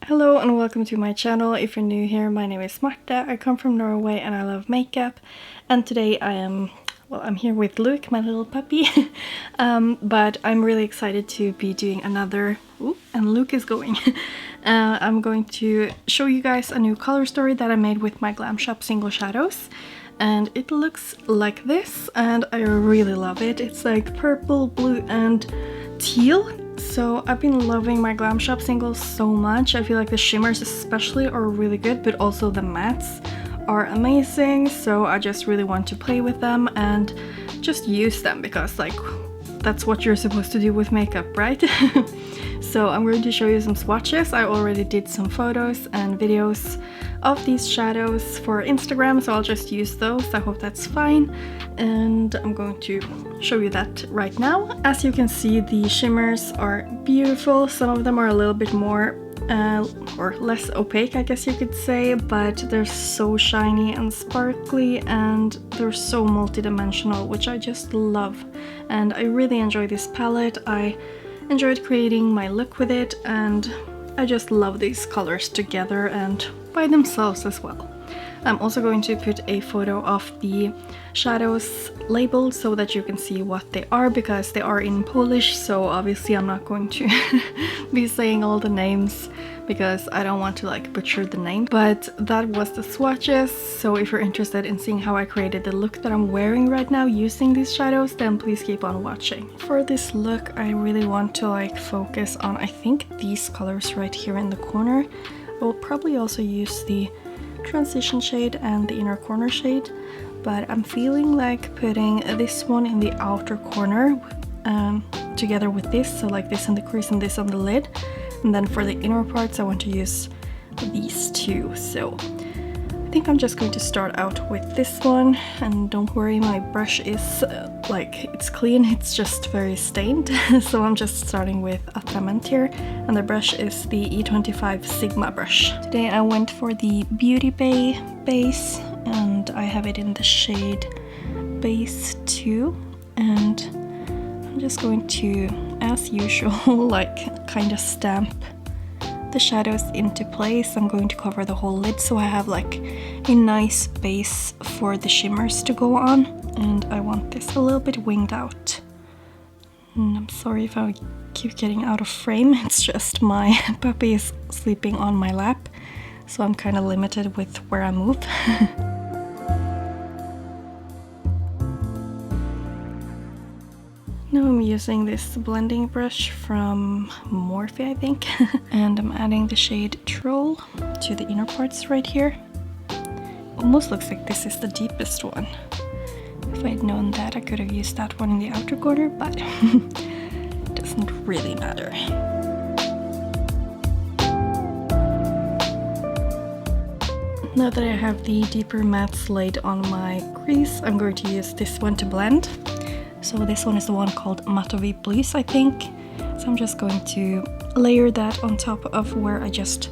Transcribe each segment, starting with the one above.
Hello and welcome to my channel. If you're new here, my name is Marta. I come from Norway and I love makeup. And today I'm here with Luke, my little puppy. But I'm really excited to be doing another... Ooh, and Luke is going. I'm going to show you guys a new color story that I made with my Glam Shop single shadows. And it looks like this and I really love it. It's like purple, blue and teal. So I've been loving my Glam Shop singles so much. I feel like the shimmers especially are really good, but also the mattes are amazing. So I just really want to play with them and just use them because like that's what you're supposed to do with makeup, right? So I'm going to show you some swatches. I already did some photos and videos of these shadows for Instagram, so I'll just use those. I hope that's fine. And I'm going to show you that right now. As you can see, the shimmers are beautiful. Some of them are a little bit more or less opaque, I guess you could say, but they're so shiny and sparkly and they're so multi-dimensional, which I just love. And I really enjoy this palette. I enjoyed creating my look with it and I just love these colors together and by themselves as well. I'm also going to put a photo of the shadows labeled so that you can see what they are, because they are in Polish, so obviously I'm not going to be saying all the names because I don't want to like butcher the name. But that was the swatches, so if you're interested in seeing how I created the look that I'm wearing right now using these shadows, then please keep on watching. For this look I really want to like focus on, I think, these colors right here in the corner. I will probably also use the transition shade and the inner corner shade, but I'm feeling like putting this one in the outer corner together with this, so like this in the crease and this on the lid. And then for the inner parts I want to use these two. So I think I'm just going to start out with this one, and don't worry, my brush is like, it's clean, it's just very stained. So I'm just starting with Atrament here, and the brush is the E25 Sigma brush. Today I went for the Beautybay base and I have it in the shade Base 2, and I'm just going to, as usual, like kind of stamp the shadows into place. I'm going to cover the whole lid so I have like a nice base for the shimmers to go on, and I want this a little bit winged out. And I'm sorry if I keep getting out of frame, it's just my puppy is sleeping on my lap, so I'm kind of limited with where I move. Now I'm using this blending brush from Morphe, I think, and I'm adding the shade Troll to the inner parts right here. Almost looks like this is the deepest one. If I'd known that, I could have used that one in the outer corner, but it doesn't really matter. Now that I have the deeper mattes laid on my crease, I'm going to use this one to blend. So this one is the one called Matowy Blus, I think. So I'm just going to layer that on top of where I just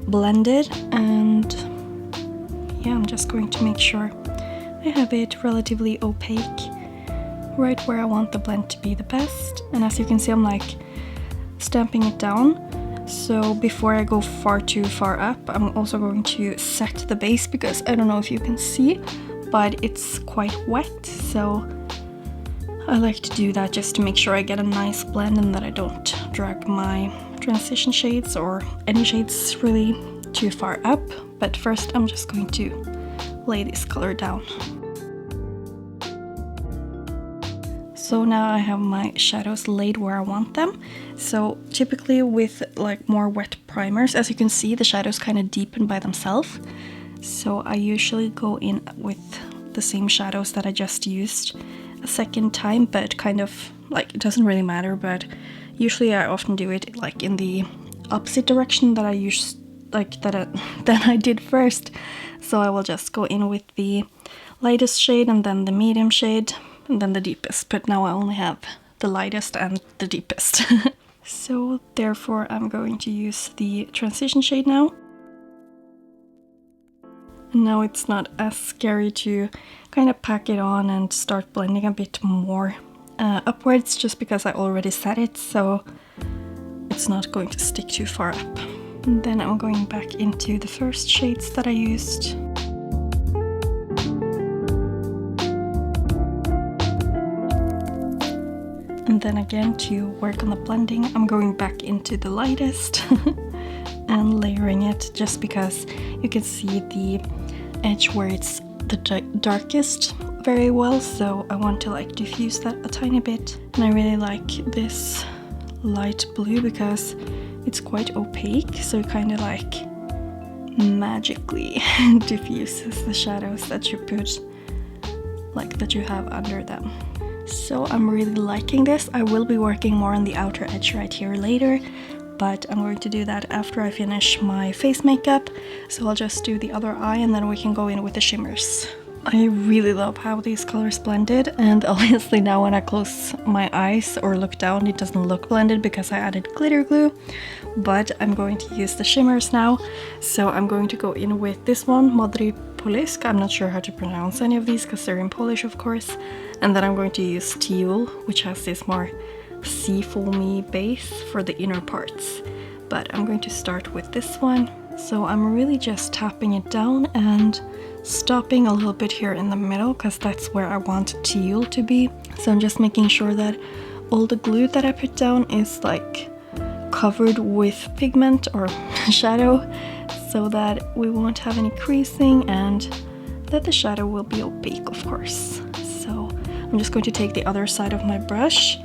blended, and yeah, I'm just going to make sure I have it relatively opaque, right where I want the blend to be the best. And as you can see, I'm like stamping it down. So before I go too far up, I'm also going to set the base, because I don't know if you can see, but it's quite wet, so I like to do that just to make sure I get a nice blend and that I don't drag my transition shades or any shades really too far up. But first I'm just going to lay this color down. So now I have my shadows laid where I want them. So typically with like more wet primers, as you can see, the shadows kind of deepen by themselves. So I usually go in with the same shadows that I just used a second time, but kind of like, it doesn't really matter, but usually I often do it like in the opposite direction that I used, like that I did first. So I will just go in with the lightest shade and then the medium shade and then the deepest, but now I only have the lightest and the deepest. So therefore I'm going to use the transition shade now. Now it's not as scary to kind of pack it on and start blending a bit more upwards, just because I already set it, so it's not going to stick too far up. And then I'm going back into the first shades that I used. And then again, to work on the blending, I'm going back into the lightest and layering it, just because you can see the edge where it's the darkest very well, so I want to like diffuse that a tiny bit. And I really like this light blue because it's quite opaque, so it kind of like magically diffuses the shadows that you put, like that you have under them. So I'm really liking this. I will be working more on the outer edge right here later, but I'm going to do that after I finish my face makeup. So I'll just do the other eye and then we can go in with the shimmers. I really love how these colors blended, and obviously now when I close my eyes or look down it doesn't look blended because I added glitter glue, but I'm going to use the shimmers now. So I'm going to go in with this one, Modry Polysk. I'm not sure how to pronounce any of these because they're in Polish, of course. And then I'm going to use Teal, which has this more sea foamy base for the inner parts. But I'm going to start with this one. So I'm really just tapping it down and stopping a little bit here in the middle because that's where I want Teal to be. So I'm just making sure that all the glue that I put down is like covered with pigment or shadow, so that we won't have any creasing and that the shadow will be opaque, of course. So I'm just going to take the other side of my brush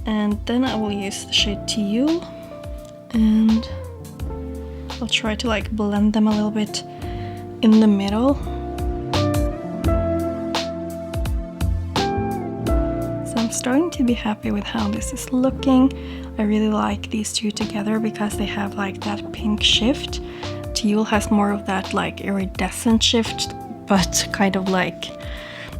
and then I will use the shade Tiul and I'll try to like blend them a little bit in the middle. So I'm starting to be happy with how this is looking. I really like these two together because they have like that pink shift. Tiul has more of that like iridescent shift, but kind of like,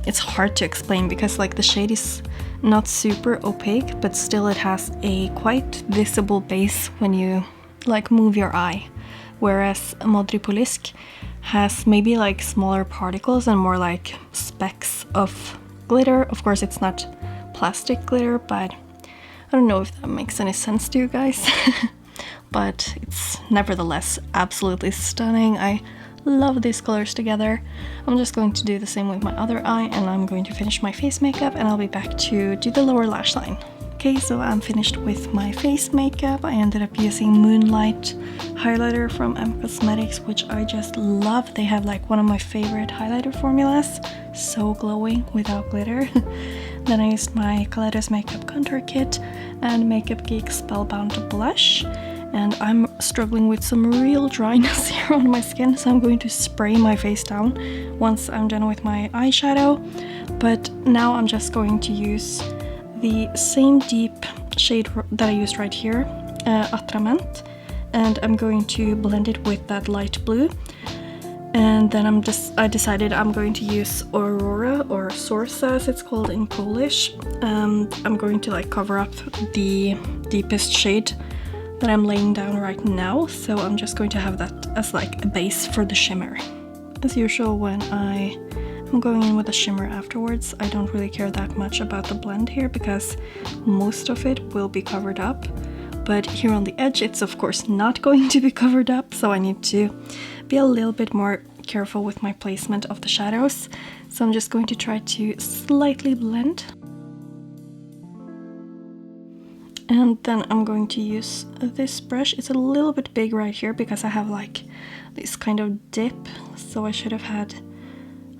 it's hard to explain because like the shade is not super opaque, but still it has a quite visible base when you like move your eye. Whereas Modry Polysk has maybe like smaller particles and more like specks of glitter. Of course it's not plastic glitter, but I don't know if that makes any sense to you guys. But it's nevertheless absolutely stunning. I love these colors together. I'm just going to do the same with my other eye and I'm going to finish my face makeup and I'll be back to do the lower lash line. Okay, so I'm finished with my face makeup. I ended up using Moonlight highlighter from Emme Cosmetics, which I just love. They have like one of my favorite highlighter formulas, so glowing without glitter. Then I used my Kaleidos makeup contour kit and Makeup Geek Spellbound blush. And I'm struggling with some real dryness here on my skin, so I'm going to spray my face down once I'm done with my eyeshadow. But now I'm just going to use the same deep shade that I used right here, Atrament, and I'm going to blend it with that light blue. And then I decided I'm going to use Aurora, or Zorza as it's called in Polish. I'm going to like cover up the deepest shade that I'm laying down right now, so I'm just going to have that as like a base for the shimmer. As usual, when I'm going in with a shimmer afterwards, I don't really care that much about the blend here because most of it will be covered up. But here on the edge, it's of course not going to be covered up, so I need to be a little bit more careful with my placement of the shadows. So I'm just going to try to slightly blend. And then I'm going to use this brush. It's a little bit big right here because I have like this kind of dip, so I should have had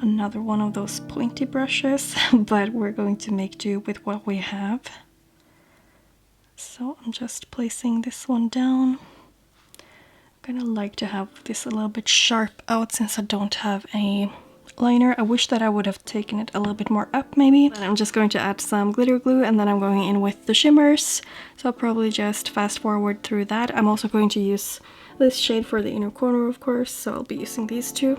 another one of those pointy brushes, but we're going to make do with what we have. So I'm just placing this one down. I'm gonna like to have this a little bit sharp out since I don't have a liner. I wish that I would have taken it a little bit more up maybe. And I'm just going to add some glitter glue and then I'm going in with the shimmers. So I'll probably just fast forward through that. I'm also going to use this shade for the inner corner, of course, so I'll be using these two.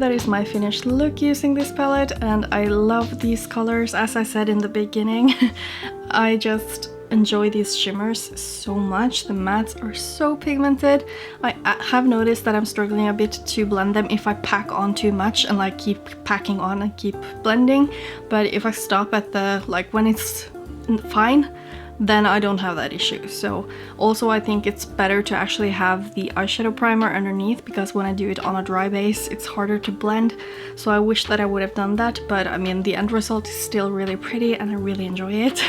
that is my finished look using this palette, and I love these colors. As I said in the beginning, I just enjoy these shimmers so much. The mattes are so pigmented. I have noticed that I'm struggling a bit to blend them if I pack on too much and like keep packing on and keep blending, but if I stop at the like when it's fine, then I don't have that issue. So also I think it's better to actually have the eyeshadow primer underneath, because when I do it on a dry base it's harder to blend. So I wish that I would have done that, but I mean the end result is still really pretty and I really enjoy it.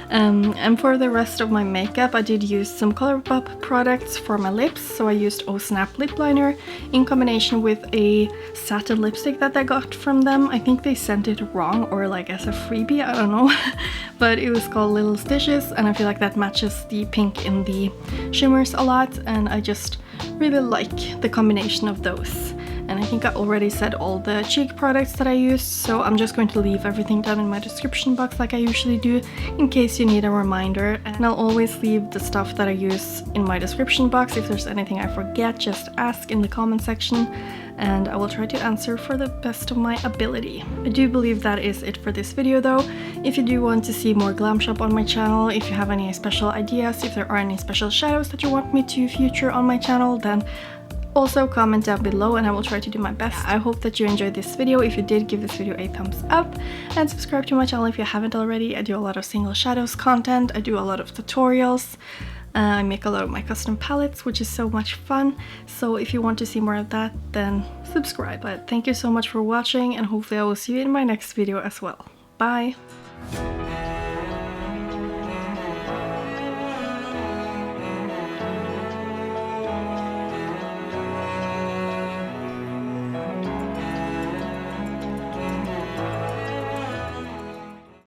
And for the rest of my makeup I did use some ColourPop products for my lips. So I used Oh Snap lip liner in combination with a satin lipstick that I got from them. I think they sent it wrong or like as a freebie, I don't know. But it was called Little Stitches and I feel like that matches the pink in the shimmers a lot, and I just really like the combination of those. And I think I already said all the cheek products that I used, so I'm just going to leave everything down in my description box like I usually do, in case you need a reminder. And I'll always leave the stuff that I use in my description box. If there's anything I forget, just ask in the comment section and I will try to answer for the best of my ability. I do believe that is it for this video though. If you do want to see more Glam Shop on my channel, if you have any special ideas, if there are any special shadows that you want me to feature on my channel, then also comment down below and I will try to do my best. I hope that you enjoyed this video. If you did, give this video a thumbs up and subscribe to my channel if you haven't already. I do a lot of single shadows content, I do a lot of tutorials, I make a lot of my custom palettes, which is so much fun. So if you want to see more of that, then subscribe. But thank you so much for watching and hopefully I will see you in my next video as well. Bye!